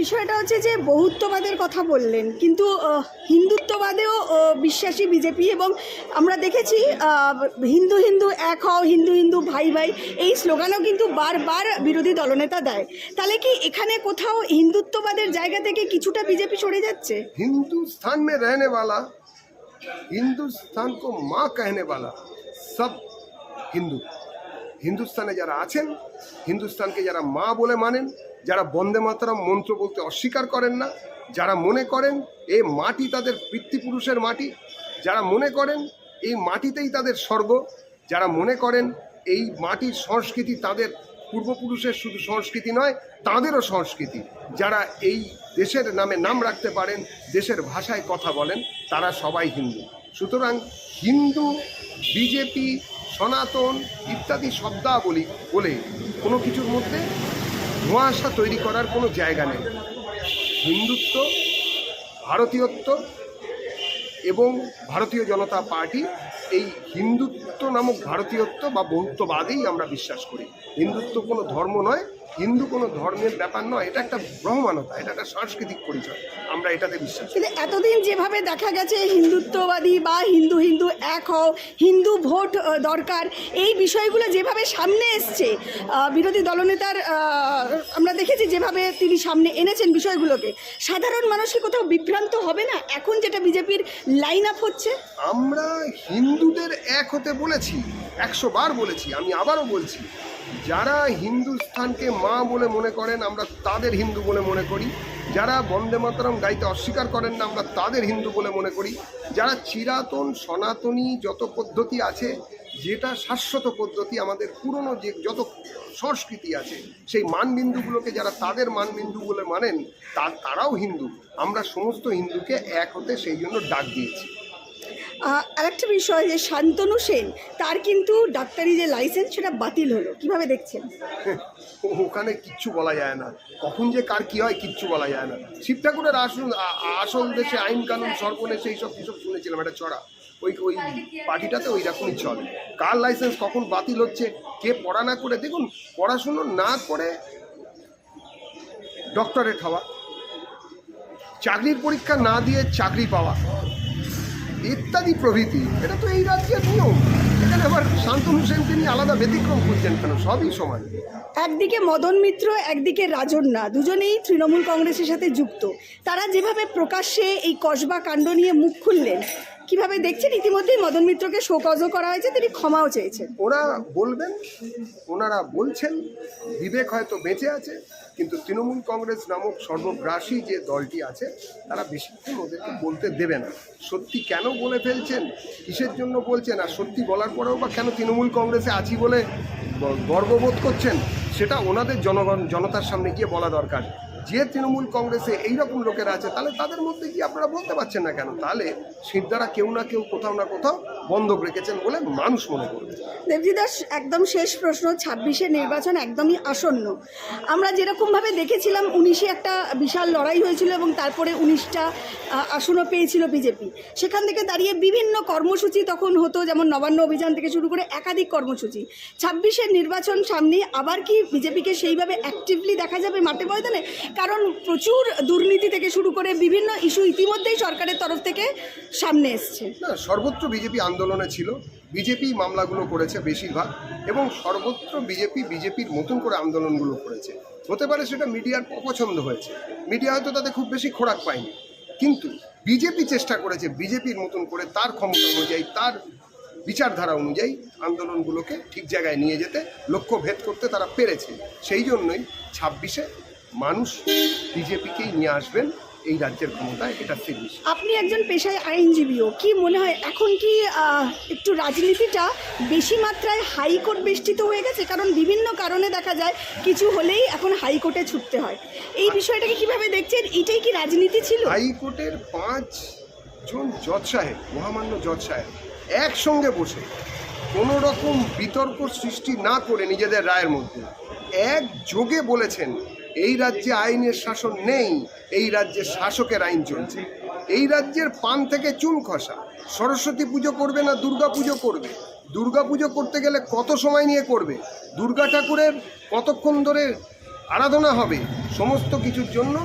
বিষয়টা হচ্ছে যে বহুত্ববাদের কথা বললেন, কিন্তু হিন্দুত্ববাদেও বিশ্বাসী বিজেপি, এবং আমরা দেখেছি হিন্দু হিন্দু এক হও, হিন্দু হিন্দু ভাই ভাই, এই স্লোগানও কিন্তু বারবার বিরোধী দলনেতা দেয়। তাহলে কি এখানে কোথাও হিন্দুত্ববাদের জায়গা থেকে কিছুটা বিজেপি সরে যাচ্ছে? हिंदुस्तान में रहने वाला, हिंदुस्तान को माँ कहने वाला सब हिंदू। হিন্দুস্তানে যারা আছেন, হিন্দুস্তানকে যারা মা বলে মানেন, যারা বন্দে মাতরম মন্ত্র বলতে অস্বীকার করেন না, যারা মনে করেন এই মাটি তাদের পিতৃপুরুষের মাটি, যারা মনে করেন এই মাটিতেই তাদের স্বর্গ, যারা মনে করেন এই মাটির সংস্কৃতি তাদের পূর্বপুরুষের শুধু সংস্কৃতি নয়, তাদেরও সংস্কৃতি, যারা এই দেশের নামে নাম রাখতে পারেন, দেশের ভাষায় কথা বলেন, তারা সবাই হিন্দু। সুতরাং হিন্দু, বিজেপি, সনাতন ইত্যাদি শব্দাবলী বলে কোনো কিছুর মধ্যে ধোঁয়াশা তৈরি করার কোনো জায়গা নেই। হিন্দুত্ব, ভারতীয়ত্ব এবং ভারতীয় জনতা পার্টি এই হিন্দুত্ব নামক ভারতীয়ত্ব বা বহুত্ববাদেই আমরা বিশ্বাস করি। হিন্দুত্ব কোনো ধর্ম নয়, হিন্দু কোনো ধর্মের ব্যাপার নয়, এটা একটা ব্রহ্মানতা, এটা একটা সাংস্কৃতিক পরিচয়, আমরা এটাতে বিশ্বাস করি। কিন্তু এতদিন যেভাবে দেখা গেছে হিন্দুত্ববাদী বা হিন্দু হিন্দু এক হও, হিন্দু ভোট দরকার, এই বিষয়গুলো যেভাবে সামনে এসছে, বিরোধী দলনেতার আমরা দেখেছি যেভাবে তিনি সামনে এনেছেন বিষয়গুলোকে, সাধারণ মানুষ কি কোথাও বিভ্রান্ত হবে না এখন যেটা বিজেপির লাইন আপ হচ্ছে? আমরা হিন্দুদের এক হতে বলেছি, 100 বার বলেছি, আমি আবারও বলছি, যারা হিন্দুস্তানকে মা বলে মনে করেন আমরা তাদের হিন্দু বলে মনে করি, যারা বন্দে মাতরম গাইতে অস্বীকার করেন না আমরা তাদের হিন্দু বলে মনে করি, যারা চিরাতন সনাতনী যত পদ্ধতি আছে, যেটা শাশ্বত পদ্ধতি, আমাদের পুরনো যে যত সংস্কৃতি আছে সেই মানবিন্দুগুলোকে যারা তাদের মানবিন্দু বলে মানেন, তারাও হিন্দু। আমরা সমস্ত হিন্দুকে এক হতে সেই জন্য ডাক দিয়েছি। আরেকটা বিষয় যে শান্তনু সেন, তার কিন্তু ডাক্তারি যে লাইসেন্স সেটা বাতিল হলো, কিভাবে দেখছেন? ওখানে কিচ্ছু বলা যায় না, কখন যে কার কী হয় কিচ্ছু বলা যায় না। শিব ঠাকুরের আসল দেশে আইন কানুন সর্বনেশে এইসব কিছু শুনেছিলাম, একটা ছড়া, ওই পার্টিটাতে ওই রকমই চলে। কার লাইসেন্স কখন বাতিল হচ্ছে, কে পড়া না করে, দেখুন পড়াশুনো না করে ডক্টরেট হওয়া, চাকরির পরীক্ষা না দিয়ে চাকরি পাওয়া ইত্যাদি প্রভৃতি, এটা তো এই রাজ্যের নিয়ম। এখানে আবার শান্তনু সেনকে নিয়ে আলাদা ব্যতিক্রম করছেন কেন? সবই সমান। একদিকে মদন মিত্র, একদিকে রাজন্যা, দুজনেই তৃণমূল কংগ্রেসের সাথে যুক্ত। তারা যেভাবে প্রকাশ্যে এই কসবা কাণ্ড নিয়ে মুখ খুললেন, কিভাবে দেখছেন? ইতিমধ্যেই মদন মিত্রকে শোকজও করা হয়েছে, তিনি ক্ষমাও চেয়েছেন। ওরা বলবেন, ওনারা বলছেন, বিবেক হয়তো বেঁচে আছে, কিন্তু তৃণমূল কংগ্রেস নামক সর্বগ্রাসী যে দলটি আছে তারা বেশিক্ষণ ওদেরকে বলতে দেবে না। সত্যি কেন বলে ফেলছেন, কিসের জন্য বলছেন, আর সত্যি বলার পরেও বা কেন তৃণমূল কংগ্রেসে আছি বলে গর্ববোধ করছেন, সেটা ওনাদের জনতার সামনে গিয়ে বলা দরকার। যে তৃণমূল কংগ্রেসে এইরকম লোকেরা আছে, তাহলে তাদের মধ্যে কি আপনারা বলতে পারছেন না কেন? তাহলে সিদ্ধারা কেউ না কেউ কোথাও না কোথাও বন্ধক রেখেছেন বলে মানুষ মনে করবে। দেবজি দাস, একদম শেষ প্রশ্ন, 26-এর নির্বাচন একদমই আসন্ন। আমরা যেরকমভাবে দেখেছিলাম 19-এ একটা বিশাল লড়াই হয়েছিল এবং তারপরে 19টা আসনও পেয়েছিল বিজেপি। সেখান থেকে দাঁড়িয়ে বিভিন্ন কর্মসূচি তখন হতো, যেমন নবান্ন অভিযান থেকে শুরু করে একাধিক কর্মসূচি। 26-এর নির্বাচন সামনে, আবার কি বিজেপিকে সেইভাবে অ্যাক্টিভলি দেখা যাবে মাঠে ময়দানে? কারণ প্রচুর দুর্নীতি থেকে শুরু করে বিভিন্ন ইস্যু ইতিমধ্যেই সরকারের তরফ থেকে সামনে এসছে। না, সর্বত্র বিজেপি আন্দোলনে ছিল, বিজেপি মামলাগুলো করেছে বেশিরভাগ, এবং সর্বত্র বিজেপির মতন করে আন্দোলনগুলো করেছে। হতে পারে সেটা মিডিয়ার অপছন্দ হয়েছে, মিডিয়া হয়তো তাতে খুব বেশি খোরাক পায়নি, কিন্তু বিজেপি চেষ্টা করেছে বিজেপির মতন করে তার ক্ষমতা অনুযায়ী, তার বিচারধারা অনুযায়ী আন্দোলনগুলোকে ঠিক জায়গায় নিয়ে যেতে, লক্ষ্য ভেদ করতে তারা পেরেছে। সেই জন্যই 26-এ মানুষ বিজেপিকেই নিয়ে আসবেন এই রাজ্যের ক্ষমতায়, এটা ঠিক। আপনি একজন পেশায় আইনজীবীও, কি মনে হয় এখন কি একটু রাজনীতিটা বেশি মাত্রায় হাইকোর্ট বেষ্টিত হয়ে গেছে? কারণ বিভিন্ন কারণে দেখা যায় কিছু হলেই এখন হাইকোর্টে ছুটতে হয়। এই বিষয়টাকে কিভাবে দেখছেন? এটাই কি রাজনীতি ছিল? হাইকোর্টের 5 জন জজ সাহেব, মহামান্য জজ সাহেব একসঙ্গে বসে কোনো রকম বিতর্ক সৃষ্টি না করে নিজেদের রায়ের মধ্যে একযোগে বলেছেন এই রাজ্যে আইনের শাসন নেই, এই রাজ্যে শাসকের আইন চলছে। এই রাজ্যের পান থেকে চুন খসা, সরস্বতী পুজো করবে না দুর্গা পুজো করবে, দুর্গা পুজো করতে গেলে কত সময় নিয়ে করবে, দুর্গা ঠাকুরের কতক্ষণ ধরে আরাধনা হবে, সমস্ত কিছুর জন্য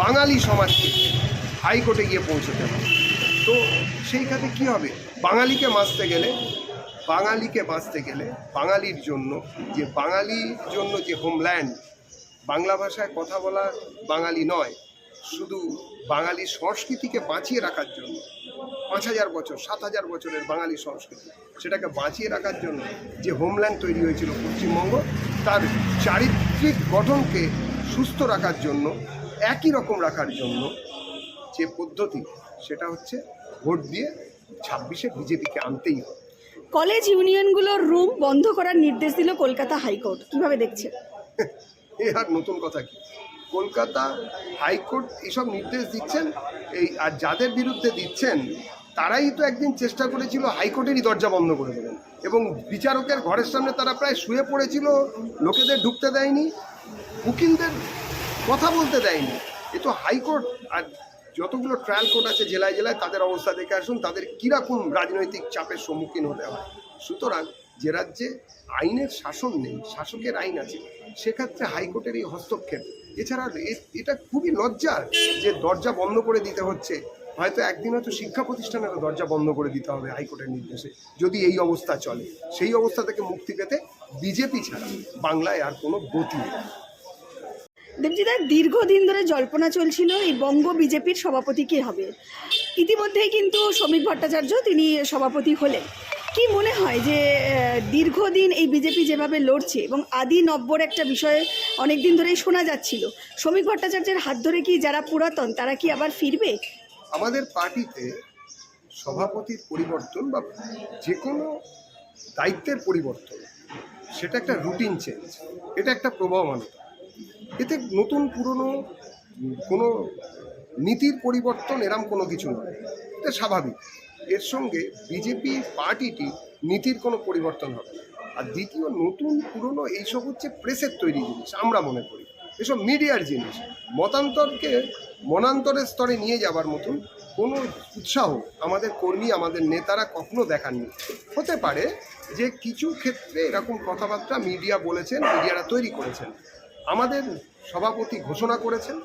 বাঙালি সমাজকে হাইকোর্টে গিয়ে পৌঁছতে হবে। তো সেই খাতে কী হবে, বাঙালিকে বাঁচতে গেলে বাঙালির জন্য যে হোমল্যান্ড, বাংলা ভাষায় কথা বলা বাঙালি নয়, শুধু বাঙালি সংস্কৃতিকে বাঁচিয়ে রাখার জন্য 5000 বছর 7000 বছরের বাঙালি সংস্কৃতি, সেটাকে বাঁচিয়ে রাখার জন্য যে হোমল্যান্ড তৈরি হয়েছিল পশ্চিমবঙ্গ, তার চারিত্রিক গঠনকে সুস্থ রাখার জন্য, একই রকম রাখার জন্য যে পদ্ধতি, সেটা হচ্ছে ভোট দিয়ে 26-এ বিজেপিকে আনতেই হবে। কলেজ ইউনিয়নগুলোর রুম বন্ধ করার নির্দেশ দিল কলকাতা হাইকোর্ট, কিভাবে দেখছেন? এ আর নতুন কথা কি, কলকাতা হাইকোর্ট এসব নির্দেশ দিচ্ছেন, আর যাদের বিরুদ্ধে দিচ্ছেন তারাই তো একদিন চেষ্টা করেছিল হাইকোর্টেরই দরজা বন্ধ করে দেবেন, এবং বিচারকের ঘরের সামনে তারা প্রায় শুয়ে পড়েছিল, লোকেদের ঢুকতে দেয়নি, উকিলদের কথা বলতে দেয়নি। এ তো হাইকোর্ট। আর যতগুলো ট্রায়াল কোর্ট আছে জেলায় জেলায়, তাদের অবস্থা দেখে আসুন, তাদের কীরকম রাজনৈতিক চাপের সম্মুখীন হতে হয়। সুতরাং যে রাজ্যে আইনের শাসন নেই, শাসকের আইন আছে, সেক্ষেত্রে হাইকোর্টের এই হস্তক্ষেপ, এছাড়া এটা খুবই লজ্জার যে দরজা বন্ধ করে দিতে হচ্ছে। হয়তো একদিন হয়তো শিক্ষা প্রতিষ্ঠানেরও দরজা বন্ধ করে দিতে হবে হাইকোর্টের নির্দেশে, যদি এই অবস্থা চলে। সেই অবস্থা থেকে মুক্তি পেতে বিজেপি ছাড়া বাংলায় আর কোনো গতি নেই। দেবজিদা, দীর্ঘদিন ধরে জল্পনা চলছিল এই বঙ্গ বিজেপির সভাপতি কে হবে। ইতিমধ্যেই কিন্তু শ্রমিক ভট্টাচার্য তিনি সভাপতি হলেন। কি মনে হয় যে দীর্ঘদিন এই বিজেপি যেভাবে লড়ছে, এবং আদি নব্বর একটা বিষয়ে অনেক দিন ধরেই শোনা যাচ্ছিল, শ্রমিক ভট্টাচার্যের হাত ধরে কি যারা পুরাতন তারা কি আবার ফিরবে? আমাদের পার্টিতে সভাপতির পরিবর্তন বা যে কোনো দায়িত্বের পরিবর্তন, সেটা একটা রুটিন চেঞ্জ, এটা একটা প্রবাহমানতা। এতে নতুন পুরনো কোনো নীতির পরিবর্তন এরম কোনো কিছু নয়, এটা স্বাভাবিক। এর সঙ্গে বিজেপি পার্টিটি নীতির কোনো পরিবর্তন হবে না। আর দ্বিতীয়, নতুন পুরনো এইসব হচ্ছে প্রেসের তৈরি জিনিস, আমরা মনে করি এসব মিডিয়ার জিনিস। মতান্তরকে মনান্তরের স্তরে নিয়ে যাবার মতন কোনো উৎসাহ আমাদের কর্মী, আমাদের নেতারা কখনো দেখাননি। হতে পারে যে কিছু ক্ষেত্রে এরকম কথাবার্তা মিডিয়া বলেছেন, মিডিয়ারা তৈরি করেছেন। আমাদের সভাপতি ঘোষণা করেছেন,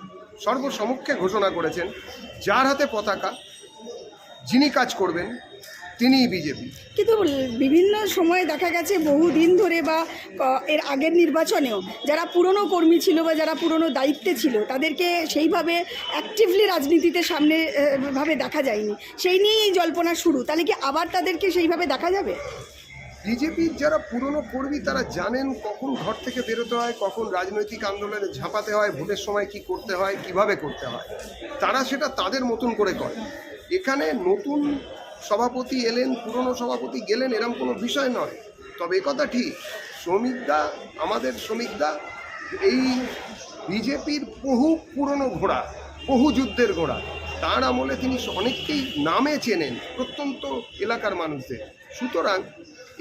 সর্বসমক্ষে ঘোষণা করেছেন, যার হাতে পতাকা, যিনি কাজ করবেন তিনিই বিজেপি। কিন্তু বিভিন্ন সময়ে দেখা গেছে বহুদিন ধরে বা এর আগের নির্বাচনেও যারা পুরনো কর্মী ছিল বা যারা পুরনো দায়িত্বে ছিল তাদেরকে সেইভাবে অ্যাক্টিভলি রাজনীতিতে সামনে ভাবে দেখা যায়নি, সেই নিয়েই এই জল্পনা শুরু। তাহলে কি আবার তাদেরকে সেইভাবে দেখা যাবে? বিজেপির যারা পুরনো কর্মী তারা জানেন কখন ঘর থেকে বেরোতে হয়, কখন রাজনৈতিক আন্দোলনে ঝাঁপাতে হয়, ভোটের সময় কি করতে হয়, কিভাবে করতে হয়, তারা সেটা তাদের মতন করে করে। এখানে নতুন সভাপতি এলেন, পুরনো সভাপতি গেলেন, এরম কোনো বিষয় নয়। তবে একথা ঠিক, শ্রমিকদা, আমাদের শ্রমিকদা এই বিজেপির বহু পুরনো ঘোড়া, বহু যুদ্ধের ঘোড়া। তার আমলে তিনি অনেককেই নামে চেনেন প্রত্যন্ত এলাকার মানুষদের। সুতরাং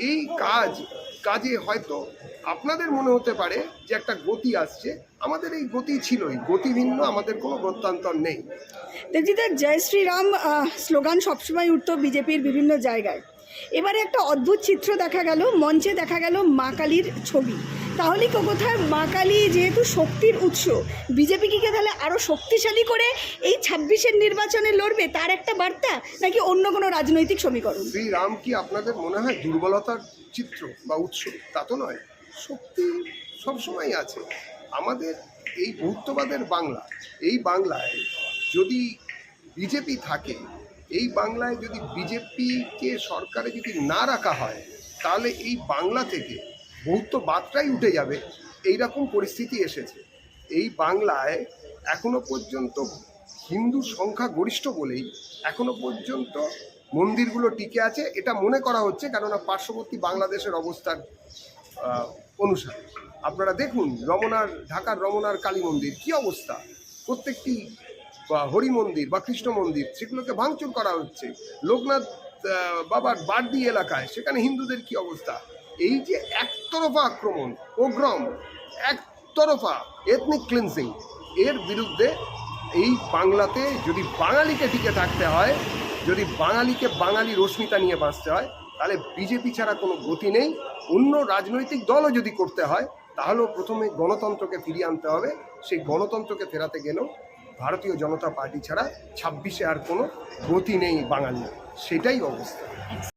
এই কাজে হয়তো আপনাদের মনে হতে পারে যে একটা গতি আসছে, আমাদের এই গতি ছিলই, গতি ভিন্ন, আমাদের কোনো গত্যান্তর নেই। দেবজিদা, জয় শ্রীরাম স্লোগান সবসময় উঠত বিজেপির বিভিন্ন জায়গায়। এবারে একটা অদ্ভুত চিত্র দেখা গেল, মঞ্চে দেখা গেল মা কালীর ছবি। তাহলে কোথায় মা কালী যেহেতু শক্তির উৎস, বিজেপি কি তাহলে আরও শক্তিশালী করে এই 26-এর নির্বাচনে লড়বে, তার একটা বার্তা, নাকি অন্য কোনো রাজনৈতিক সমীকরণ? শ্রীরাম কি আপনাদের মনে হয় দুর্বলতার চিত্র বা উৎস? তা তো নয়, শক্তি সবসময় আছে। আমাদের এই বহুত্ববাদের বাংলা, এই বাংলায় যদি বিজেপি থাকে, এই বাংলায় যদি বিজেপিকে সরকারে যদি না রাখা হয়, তাহলে এই বাংলা থেকে বহুত্ববাদটাই উঠে যাবে। এইরকম পরিস্থিতি এসেছে। এই বাংলায় এখনো পর্যন্ত হিন্দু সংখ্যা গরিষ্ঠ বলেই এখনো পর্যন্ত মন্দিরগুলো টিকে আছে, এটা মনে করা হচ্ছে, কেননা পার্শ্ববর্তী বাংলাদেশের অবস্থার অনুসারে। আপনারা দেখুন ঢাকার রমনার কালী মন্দির কী অবস্থা, প্রত্যেকটি হরি মন্দির বা কৃষ্ণ মন্দির সেগুলোকে ভাঙচুর করা হচ্ছে। লোকনাথ বাবার বাড়ি এলাকায় সেখানে হিন্দুদের কি অবস্থা। এই যে একতরফা আক্রমণ, পোগ্রম, একতরফা এথনিক ক্লিনজিং, এর বিরুদ্ধে এই বাংলাতে যদি বাঙালিকে টিকে থাকতে হয়, যদি বাঙালিকে বাঙালি রশ্মিতা নিয়ে বাঁচতে হয়, তাহলে বিজেপি ছাড়া কোনো গতি নেই। অন্য রাজনৈতিক দলও যদি করতে হয়, তাহলেও প্রথমে গণতন্ত্রকে ফিরিয়ে আনতে হবে। সেই গণতন্ত্রকে ফেরাতে গেলেও ভারতীয় জনতা পার্টি ছাড়া 26-এ আর কোনো গতি নেই বাঙালি, সেটাই অবস্থা।